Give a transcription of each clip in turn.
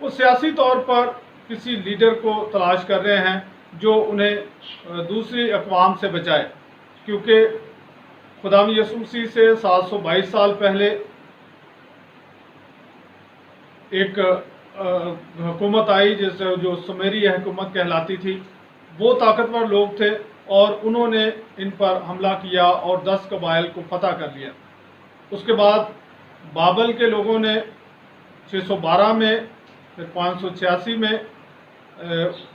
وہ سیاسی طور پر کسی لیڈر کو تلاش کر رہے ہیں جو انہیں دوسری اقوام سے بچائے، کیونکہ خداوند یسوع مسیح سے 722 سال پہلے ایک حکومت آئی جو سمیری حکومت کہلاتی تھی۔ وہ طاقتور لوگ تھے اور انہوں نے ان پر حملہ کیا اور 10 قبائل کو فتح کر لیا۔ اس کے بعد بابل کے لوگوں نے 612 میں پھر 586 میں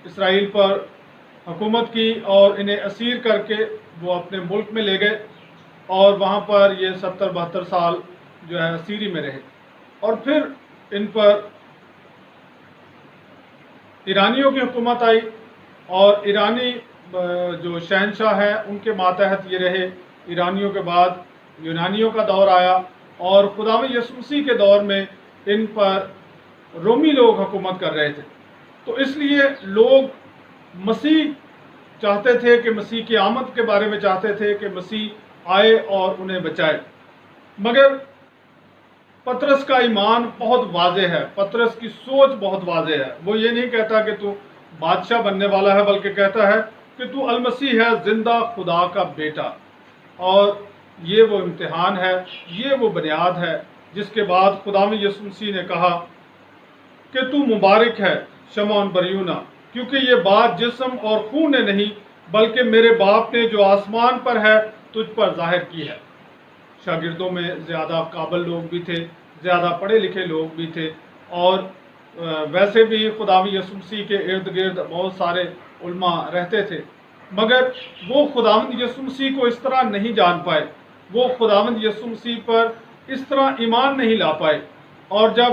اسرائیل پر حکومت کی اور انہیں اسیر کر کے وہ اپنے ملک میں لے گئے، اور وہاں پر یہ 70-72 سال جو ہے اسیری میں رہے۔ اور پھر ان پر ایرانیوں کی حکومت آئی، اور ایرانی جو شہنشاہ ہیں ان کے ماتحت یہ رہے۔ ایرانیوں کے بعد یونانیوں کا دور آیا، اور خداوند یسوع مسیح کے دور میں ان پر رومی لوگ حکومت کر رہے تھے۔ تو اس لیے لوگ مسیح چاہتے تھے کہ مسیح کی آمد کے بارے میں چاہتے تھے کہ مسیح آئے اور انہیں بچائے۔ مگر پطرس کا ایمان بہت واضح ہے، پطرس کی سوچ بہت واضح ہے۔ وہ یہ نہیں کہتا کہ تو بادشاہ بننے والا ہے، بلکہ کہتا ہے کہ تو المسیح ہے، زندہ خدا کا بیٹا۔ اور یہ وہ امتحان ہے، یہ وہ بنیاد ہے جس کے بعد خداوند یسوع مسیح نے کہا کہ تو مبارک ہے شمعون بریونا، کیونکہ یہ بات جسم اور خون نے نہیں بلکہ میرے باپ نے جو آسمان پر ہے تجھ پر ظاہر کی ہے۔ شاگردوں میں زیادہ قابل لوگ بھی تھے، زیادہ پڑھے لکھے لوگ بھی تھے، اور ویسے بھی خداوند یسوع مسیح کے ارد گرد بہت سارے علماء رہتے تھے، مگر وہ خداوند یسوع مسیح کو اس طرح نہیں جان پائے، وہ خداوند یسوع مسیح پر اس طرح ایمان نہیں لا پائے۔ اور جب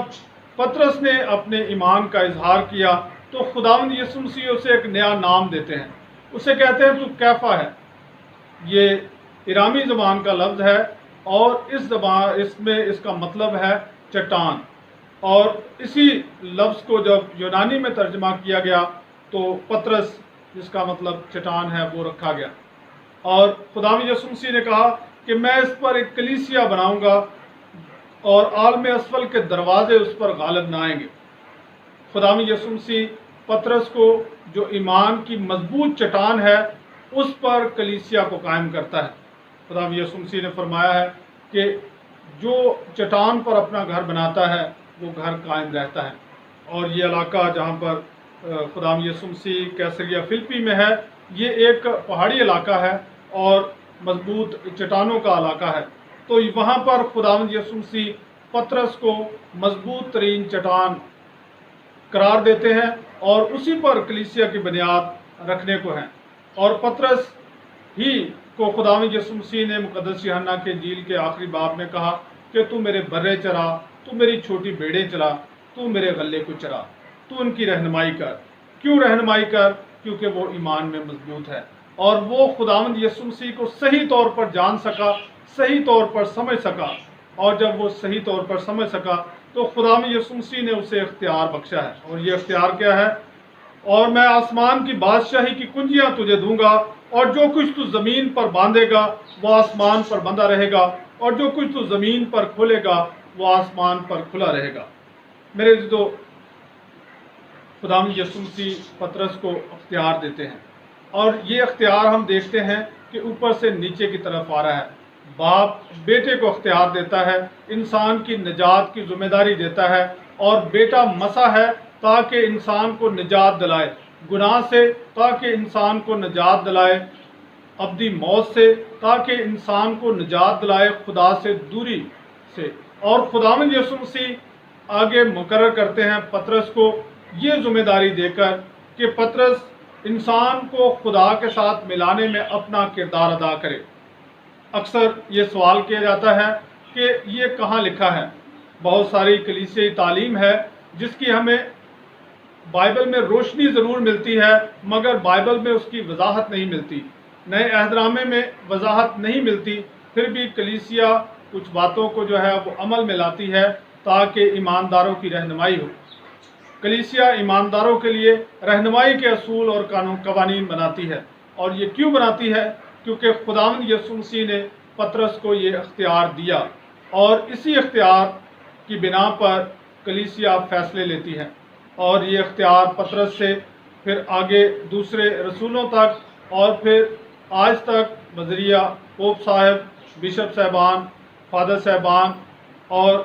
پطرس نے اپنے ایمان کا اظہار کیا تو خداوند یسوع مسیح اسے ایک نیا نام دیتے ہیں، اسے کہتے ہیں تو کیفا ہے۔ یہ ایرامی زبان کا لفظ ہے، اور اس میں اس کا مطلب ہے چٹان، اور اسی لفظ کو جب یونانی میں ترجمہ کیا گیا تو پطرس جس کا مطلب چٹان ہے وہ رکھا گیا۔ اور خداوند یسوع مسیح نے کہا کہ میں اس پر ایک کلیسیا بناؤں گا اور عالم اسفل کے دروازے اس پر غالب نہ آئیں گے۔ خداوند یسوع مسیح پطرس کو جو ایمان کی مضبوط چٹان ہے اس پر کلیسیا کو قائم کرتا ہے۔ خداوند یسوع مسیح نے فرمایا ہے کہ جو چٹان پر اپنا گھر بناتا ہے وہ گھر قائم رہتا ہے۔ اور یہ علاقہ جہاں پر خداوند یسوع مسیح کیسریا فلپی میں ہے، یہ ایک پہاڑی علاقہ ہے اور مضبوط چٹانوں کا علاقہ ہے۔ تو وہاں پر خداوند یسوع مسیح پطرس کو مضبوط ترین چٹان قرار دیتے ہیں اور اسی پر کلیسیا کی بنیاد رکھنے کو ہیں۔ اور پطرس ہی کو خداوند یسوع مسیح نے مقدس یوحنا کے انجیل کے آخری باب میں کہا کہ تو میرے برے چرا، تو میری چھوٹی بھیڑیں چرا، تو میرے غلے کو چرا، تو ان کی رہنمائی کر۔ کیوں رہنمائی کر؟ کیونکہ وہ ایمان میں مضبوط ہے، اور وہ خداوند یسوع مسیح کو صحیح طور پر جان سکا، صحیح طور پر سمجھ سکا، اور جب وہ صحیح طور پر سمجھ سکا تو خداوند یسوع مسیح نے اسے اختیار بخشا ہے۔ اور یہ اختیار کیا ہے؟ اور میں آسمان کی بادشاہی کی کنجیاں تجھے دوں گا، اور جو کچھ تو زمین پر باندھے گا وہ آسمان پر بندھا رہے گا، اور جو کچھ تو زمین پر کھولے گا وہ آسمان پر کھلا رہے گا۔ میرے عزیزو، خداوند یسوع مسیح پطرس کو اختیار دیتے ہیں، اور یہ اختیار ہم دیکھتے ہیں کہ اوپر سے نیچے کی طرف آ رہا ہے۔ باپ بیٹے کو اختیار دیتا ہے، انسان کی نجات کی ذمہ داری دیتا ہے، اور بیٹا مسیح ہے تاکہ انسان کو نجات دلائے گناہ سے، تاکہ انسان کو نجات دلائے ابدی موت سے، تاکہ انسان کو نجات دلائے خدا سے دوری سے۔ اور خداوند یسوع مسیح آگے مقرر کرتے ہیں پطرس کو یہ ذمہ داری دے کر کہ پطرس انسان کو خدا کے ساتھ ملانے میں اپنا کردار ادا کرے۔ اکثر یہ سوال کیا جاتا ہے کہ یہ کہاں لکھا ہے؟ بہت ساری کلیسیائی تعلیم ہے جس کی ہمیں بائبل میں روشنی ضرور ملتی ہے، مگر بائبل میں اس کی وضاحت نہیں ملتی، نئے عہد نامے میں وضاحت نہیں ملتی۔ پھر بھی کلیسیا کچھ باتوں کو جو ہے وہ عمل میں لاتی ہے تاکہ ایمانداروں کی رہنمائی ہو۔ کلیسیا ایمانداروں کے لیے رہنمائی کے اصول اور قوانین بناتی ہے، اور یہ کیوں بناتی ہے؟ کیونکہ خداوند یسوع مسیح نے پطرس کو یہ اختیار دیا، اور اسی اختیار کی بنا پر کلیسیا فیصلے لیتی ہے۔ اور یہ اختیار پطرس سے پھر آگے دوسرے رسولوں تک اور پھر آج تک بذریعہ پوپ صاحب، بشپ صاحبان، فادر صاحبان اور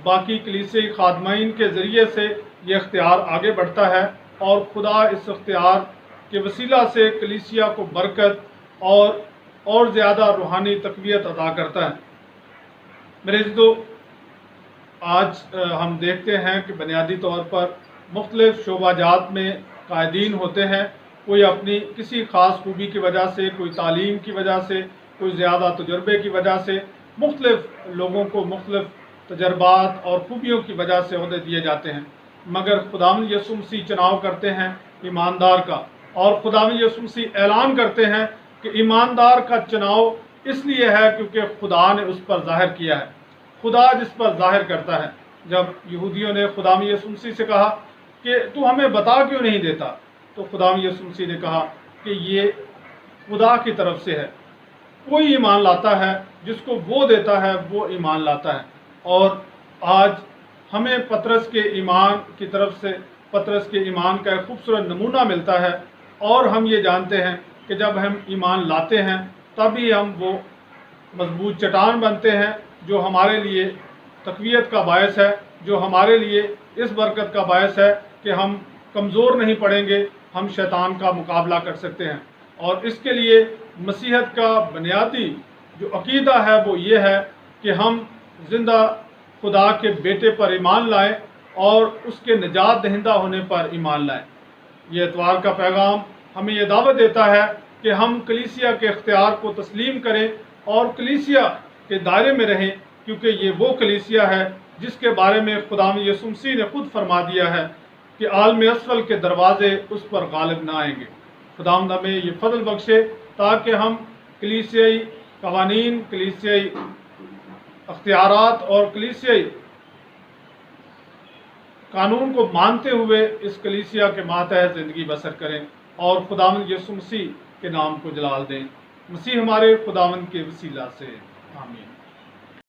باقی کلیسیائی خادمین کے ذریعے سے یہ اختیار آگے بڑھتا ہے، اور خدا اس اختیار کے وسیلہ سے کلیسیا کو برکت اور زیادہ روحانی تقویت عطا کرتا ہے۔ میرے عزیزو، آج ہم دیکھتے ہیں کہ بنیادی طور پر مختلف شعبہ جات میں قائدین ہوتے ہیں، کوئی اپنی کسی خاص خوبی کی وجہ سے، کوئی تعلیم کی وجہ سے، کوئی زیادہ تجربے کی وجہ سے، مختلف لوگوں کو مختلف تجربات اور خوبیوں کی وجہ سے عہدے دیے جاتے ہیں، مگر خداوند یسوع مسیح چناؤ کرتے ہیں ایماندار کا، اور خداوند یسوع مسیح اعلان کرتے ہیں کہ ایماندار کا چناؤ اس لیے ہے کیونکہ خدا نے اس پر ظاہر کیا ہے، خدا جس پر ظاہر کرتا ہے۔ جب یہودیوں نے خداوند یسوع مسیح سے کہا کہ تو ہمیں بتا کیوں نہیں دیتا، تو خداوند یسوع مسیح نے کہا کہ یہ خدا کی طرف سے ہے، کوئی ایمان لاتا ہے جس کو وہ دیتا ہے وہ ایمان لاتا ہے۔ اور آج ہمیں پطرس کے ایمان کی طرف سے پطرس کے ایمان کا ایک خوبصورت نمونہ ملتا ہے، اور ہم یہ جانتے ہیں کہ جب ہم ایمان لاتے ہیں تبھی ہم وہ مضبوط چٹان بنتے ہیں جو ہمارے لیے تقویت کا باعث ہے، جو ہمارے لیے اس برکت کا باعث ہے کہ ہم کمزور نہیں پڑیں گے، ہم شیطان کا مقابلہ کر سکتے ہیں۔ اور اس کے لیے مسیحیت کا بنیادی جو عقیدہ ہے وہ یہ ہے کہ ہم زندہ خدا کے بیٹے پر ایمان لائیں اور اس کے نجات دہندہ ہونے پر ایمان لائیں۔ یہ اتوار کا پیغام ہمیں یہ دعوت دیتا ہے کہ ہم کلیسیا کے اختیار کو تسلیم کریں اور کلیسیا کے دائرے میں رہیں، کیونکہ یہ وہ کلیسیا ہے جس کے بارے میں خداوند یسوع مسیح نے خود فرما دیا ہے کہ عالم اسفل کے دروازے اس پر غالب نہ آئیں گے۔ خداوند ہمیں یہ فضل بخشے تاکہ ہم کلیسیائی قوانین، کلیسیائی اختیارات اور کلیسیائی قانون کو مانتے ہوئے اس کلیسیا کے ماتحت زندگی بسر کریں اور خداوند یسوع مسیح کے نام کو جلال دیں۔ مسیح ہمارے خداوند کے وسیلہ سے، آمین۔